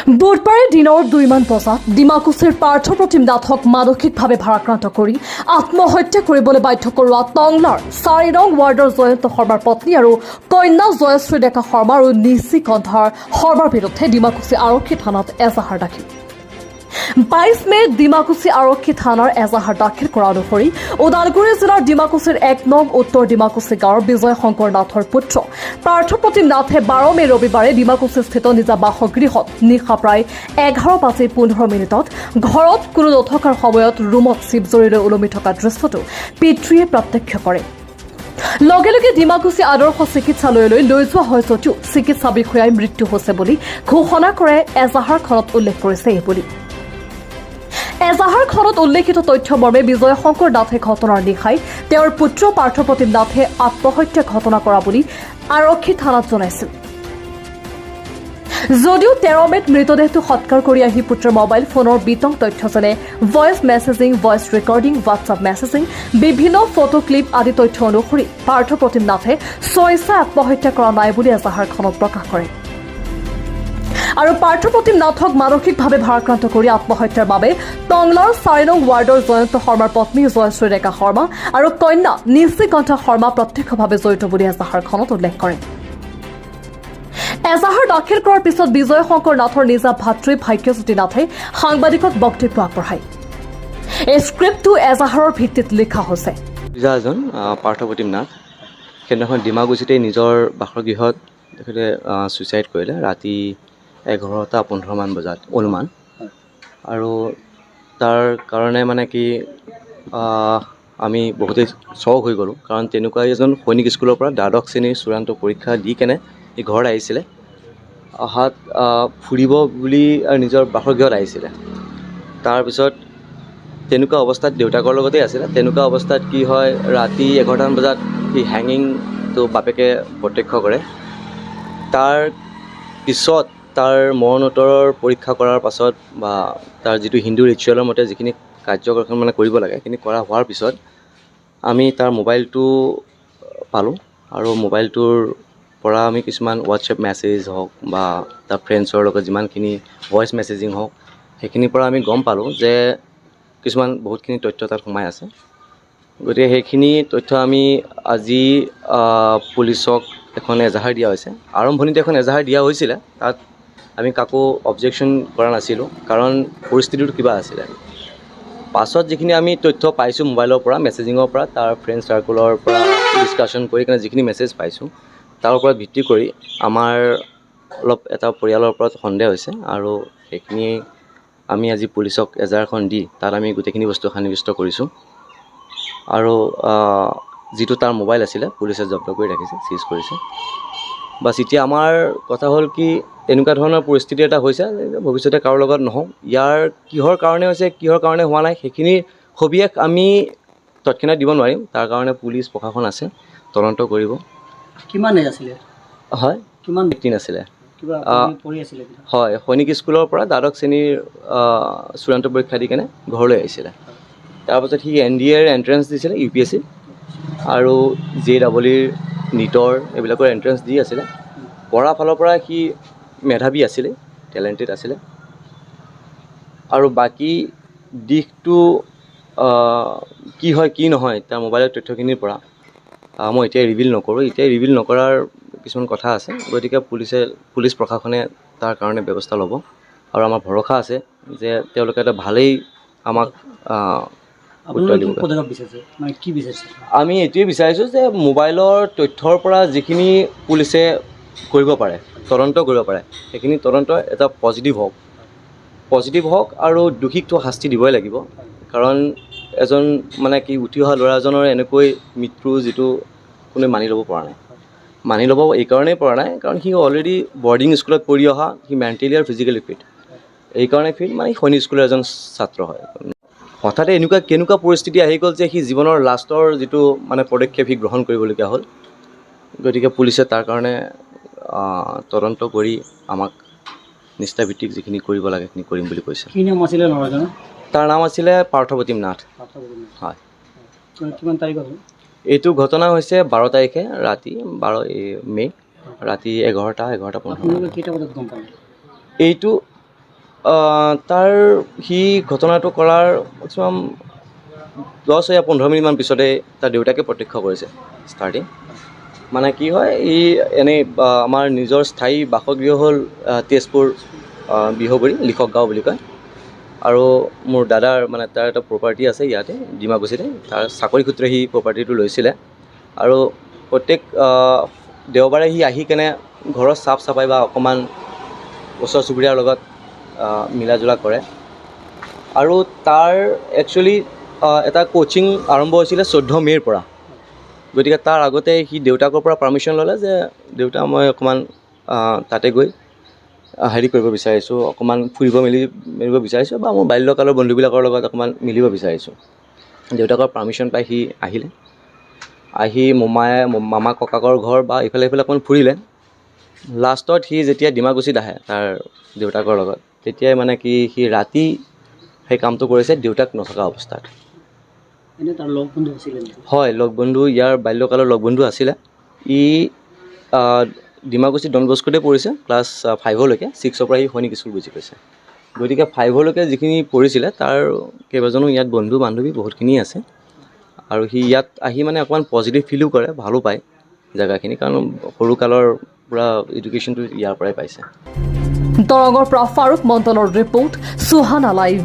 বুধবাৰে দিনৰ 2মান বজাত ডিমাকুছিৰ পাৰ্থপ্ৰতিম নাথক মানসিকভাৱে ভাৰাক্ৰান্ত কৰি আত্মহত্যা কৰিবলৈ বাধ্য কৰোৱা টংলাৰ 4 নং ৱাৰ্ডৰ জয়ন্ত শৰ্মাৰ পত্নী আৰু কন্যা জয়শ্ৰী ডেকা শৰ্মা আৰু নিশি কন্ধাৰ শৰ্মাৰ বিৰুদ্ধে ডিমাকুছি আৰক্ষী থানাত এজাহাৰ দাখিল। 22 মে ডিমাকুছি আৰক্ষী থানাৰ এজাহাৰ দাখিল কৰা অনুসৰি ওদালগুৰি জিলাৰ ডিমাকুছিৰ 1 নং উত্তৰ ডিমাকুছি গাঁৱৰ বিজয় শংকৰ নাথৰ পুত্ৰ পাৰ্থপ্ৰতিম নাথে 12 মে ৰবিবাৰে ডিমাকুছিস্থিত নিজা বাসগৃহত নিশা প্ৰায় 11:15 ঘৰত কোনো নথকাৰ সময়ত ৰুমত শিৱজৰীলৈ ওলমি থকা দৃশ্যটো পিতৃয়ে প্ৰত্যক্ষ কৰে। লগে লগে ডিমাকুছি আদৰ্শ চিকিৎসালয়লৈ লৈ যোৱা হয় যদিও চিকিৎসা বিষয়াই মৃত্যু হৈছে বুলি ঘোষণা কৰে। এজাহাৰখনত উল্লেখ কৰিছে এইবুলি। এজাহাৰখনত উল্লেখিত তথ্য মৰ্মে বিজয় শংকৰ নাথে ঘটনাৰ নিশাই তেওঁৰ পুত্ৰ পাৰ্থপ্ৰতিম নাথে আত্মহত্যা ঘটনা কৰা বুলি আৰক্ষী থানাত জনাইছিল। যদিও 13 মেত মৃতদেহটো সৎকাৰ কৰি আহি পুত্ৰৰ মোবাইল ফোনৰ বিতং তথ্য যেনে voice messaging, voice recording, WhatsApp messaging, বিভিন্ন ফটো ক্লিপ আদি তথ্য অনুসৰি পাৰ্থপ্ৰতিম নাথে স্বেচ্ছাই আত্মহত্যা কৰা নাই বুলি এজাহাৰখনত প্ৰকাশ কৰে। আৰু পাৰ্থপ্ৰতিম নাথক মানসিকভাৱে ভাৰাক্ৰান্ত কৰি আত্মহত্যাৰ বাবে টংলাৰ 4 নং ৱাৰ্ডৰ জয়ন্ত শৰ্মাৰ পত্নী জয়শ্ৰী ডেকা শৰ্মা আৰু কন্যা নিশি কন্ঠা শৰ্মা প্ৰত্যক্ষভাৱে জড়িত বুলি এজাহাৰখনত উল্লেখ কৰে। এজাহাৰ দাখিল কৰাৰ পিছত বিজয় শংকৰ নাথৰ নিজা ভাতৃ ভাগ্যজ্যোতি নাথে সাংবাদিকক বক্তব্য আগবঢ়ায়। এই স্ক্ৰিপ্টটো এজাহাৰৰ ভিত্তিত লিখা হৈছে। এজন পাৰ্থপ্ৰতিম নাথ সেইদিনাখন ডিমাকুছিতে নিজৰ বাসগৃহত তেখেতে ছুইচাইড কৰিলে ৰাতি 11:15 বজাত অনুমান। আৰু তাৰ কাৰণে মানে কি আমি বহুতেই চক হৈ গ'লোঁ, কাৰণ তেনেকুৱা এজন সৈনিক স্কুলৰ পৰা দ্বাদশ শ্ৰেণীৰ চূড়ান্ত পৰীক্ষা দি কেনে এই ঘৰত আহিছিলে। অহাত ফুৰিব বুলি নিজৰ বাসগৃহত আহিছিলে। তাৰপিছত তেনেকুৱা অৱস্থাত দেউতাকৰ লগতেই আছিলে। তেনেকুৱা অৱস্থাত কি হয়, ৰাতি 11টামান বজাত সি হেঙিংটো বাপেকে প্ৰত্যক্ষ কৰে। তাৰ পিছত তাৰ মৰণোত্তৰৰ পৰীক্ষা কৰাৰ পাছত বা তাৰ যিটো হিন্দু ৰিচুৱেলৰ মতে যিখিনি কাৰ্যকৰণ মানে কৰিব লাগে সেইখিনি কৰা হোৱাৰ পিছত আমি তাৰ মোবাইলটো পালোঁ। আৰু মোবাইলটোৰ পৰা আমি কিছুমান হোৱাটছএপ মেছেজ হওক বা তাৰ ফ্ৰেণ্ডছৰ লগত যিমানখিনি ভইচ মেছেজিং হওক সেইখিনিৰ পৰা আমি গম পালোঁ যে কিছুমান বহুতখিনি তথ্য তাত সোমাই আছে। গতিকে সেইখিনি তথ্য আমি আজি পুলিচক এখন এজাহাৰ দিয়া হৈছে। আৰম্ভণিতে এখন এজাহাৰ দিয়া হৈছিলে, তাত আমি কাকো অবজেকশ্যন কৰা নাছিলোঁ, কাৰণ পৰিস্থিতিটো কিবা আছিলে। পাছত যিখিনি আমি তথ্য পাইছোঁ মোবাইলৰ পৰা, মেছেজিঙৰ পৰা, তাৰ ফ্ৰেণ্ড চাৰ্কুলৰ পৰা ডিছকাশ্যন কৰি কিনে যিখিনি মেছেজ পাইছোঁ তাৰ ওপৰত ভিত্তি কৰি আমাৰ অলপ এটা পৰিয়ালৰ ওপৰত সন্দেহ হৈছে। আৰু সেইখিনি আমি আজি পুলিচক এজাহাৰখন দি তাত আমি গোটেইখিনি বস্তু সন্নিৱিষ্ট কৰিছোঁ। আৰু যিটো তাৰ মোবাইল আছিলে পুলিচে জব্দ কৰি ৰাখিছে, চিজ কৰিছে। বাছ এতিয়া আমাৰ কথা হ'ল কি, এনেকুৱা ধৰণৰ পৰিস্থিতি এটা হৈছে ভৱিষ্যতে কাৰো লগত নহওক। ইয়াৰ কিহৰ কাৰণে হৈছে, কিহৰ কাৰণে হোৱা নাই সেইখিনিৰ সবিশেষ আমি তৎক্ষণাত দিব নোৱাৰিম। তাৰ কাৰণে পুলিচ প্ৰশাসন আছে, তদন্ত কৰিব। কিমান এজ আছিলে? হয়, কিমান 18 আছিলে। পঢ়ি আছিলে? হয়, সৈনিক স্কুলৰ পৰা দ্বাদশ শ্ৰেণীৰ চূড়ান্ত পৰীক্ষা দি কেনে ঘৰলৈ আহিছিলে। তাৰপাছত সি NDAৰ এণ্ট্ৰেঞ্চ দিছিলে, UPSC আৰু JEE নীটৰ এইবিলাকৰ এণ্ট্ৰেঞ্চ দি আছিলে। পঢ়াৰ ফালৰ পৰা সি মেধাৱী আছিলে, টেলেণ্টেড আছিলে। আৰু বাকী দিশটো কি হয় কি নহয় তাৰ মোবাইলৰ তথ্যখিনিৰ পৰা মই এতিয়া ৰিভিল নকৰোঁ। এতিয়া ৰিভিল নকৰাৰ কিছুমান কথা আছে। গতিকে পুলিচ প্ৰশাসনে তাৰ কাৰণে ব্যৱস্থা ল'ব। আৰু আমাৰ ভৰসা আছে যে তেওঁলোকে এটা ভালেই আমাক উত্তৰ দিব। আমি এইটোৱে বিচাৰিছোঁ যে মোবাইলৰ তথ্যৰ পৰা যিখিনি পুলিচে কৰিব পাৰে, তদন্ত কৰিব পাৰে, সেইখিনি তদন্ত এটা পজিটিভ হওক আৰু দোষীকটো শাস্তি দিবই লাগিব। কাৰণ এজন মানে কি উঠি অহা ল'ৰা এজনৰ এনেকৈ মৃত্যু যিটো কোনোৱে মানি ল'ব পৰা নাই। মানি ল'ব এইকাৰণেই পৰা নাই কাৰণ সি অলৰেডি বৰ্ডিং স্কুলত পঢ়ি অহা, সি মেণ্টেলি আৰু ফিজিকেলি ফিট। এইকাৰণে ফিট মানে সৈনিক স্কুলৰ এজন ছাত্ৰ হয়। হঠাতে কেনেকুৱা পৰিস্থিতি আহি গ'ল যে সি জীৱনৰ লাষ্টৰ যিটো মানে পদক্ষেপ সি গ্ৰহণ কৰিবলগীয়া হ'ল। গতিকে পুলিচে তাৰ কাৰণে তদন্ত কৰি আমাক নিষ্ঠাভিত্তিক যিখিনি কৰিব লাগে সেইখিনি কৰিম বুলি কৈছে। কি নাম আছিলে ল'ৰাজনৰ? তাৰ নাম আছিলে পাৰ্থপ্ৰতিম নাথ। হয়। কিমান তাৰিখত? এইটো ঘটনা হৈছে 12 তাৰিখে ৰাতি 12 মে ৰাতি 11:15। কেইটা বজাত গম পালে? এইটো তাৰ সি ঘটনাটো কৰাৰ মেক্সিমাম 10 या 15 মিনিটমান পিছতে তাৰ দেউতাকে প্ৰত্যক্ষ কৰিছে ষ্টাৰ্টিং। মানে কি হয়, ই এনেই আমাৰ নিজৰ স্থায়ী বাসগৃহ হ'ল তেজপুৰ বিহগুৰি লিখক গাঁও বুলি কয়। আৰু মোৰ দাদাৰ মানে তাৰ এটা প্ৰপাৰ্টি আছে ইয়াতে ডিমাকুছিতে, তাৰ চাকৰি সূত্ৰে সি প্ৰপাৰ্টিটো লৈছিলে। আৰু প্ৰত্যেক দেওবাৰে সি আহি কেনে ঘৰৰ চাফ চাফাই বা অকণমান ওচৰ চুবুৰীয়াৰ লগত মিলা জুলা কৰে। আৰু তাৰ একচুৱেলি এটা কোচিং আৰম্ভ হৈছিলে 14 মে'ৰ পৰা। গতিকে তাৰ আগতে সি দেউতাকৰ পৰা পাৰ্মিশ্যন ল'লে যে দেউতা মই অকণমান তাতে গৈ হেৰি কৰিব বিচাৰিছোঁ, অকণমান ফুৰিব মেলিব বিচাৰিছোঁ বা মোৰ বাল্যকালৰ বন্ধুবিলাকৰ লগত অকণমান মিলিব বিচাৰিছোঁ। দেউতাকৰ পাৰ্মিশ্যন পাই সি আহিলে। আহি মামা ককাকৰ ঘৰ বা ইফালে সিফালে অকণমান ফুৰিলে। লাষ্টত সি যেতিয়া ডিমাকুছিত আহে তাৰ দেউতাকৰ লগত, তেতিয়াই মানে কি সি ৰাতি সেই কামটো কৰিছে দেউতাক নথকা অৱস্থাত। এনে তাৰ লগ বন্ধু আছিলে নেকি? হয়, লগ বন্ধু, ইয়াৰ বাল্যকালৰ লগ বন্ধু আছিলে। ই ডিমাকুছি ডন বস্কোতে পঢ়িছে ক্লাছ 5লৈকে, 6ৰ পৰা সি সৈনিক স্কুল বুজি পাইছে। গতিকে 5লৈকে যিখিনি পঢ়িছিলে তাৰ কেইবাজনো ইয়াত বন্ধু বান্ধৱী বহুতখিনি আছে। আৰু সি ইয়াত আহি মানে অকণমান পজিটিভ ফিলো কৰে, ভালো পায় জেগাখিনি, কাৰণ সৰুকালৰ পৰা এডুকেশ্যনটো ইয়াৰ পৰাই পাইছে। দৰঙৰ পৰা ফাৰুক মণ্ডলৰ ৰিপৰ্ট, সুহানা লাইভ।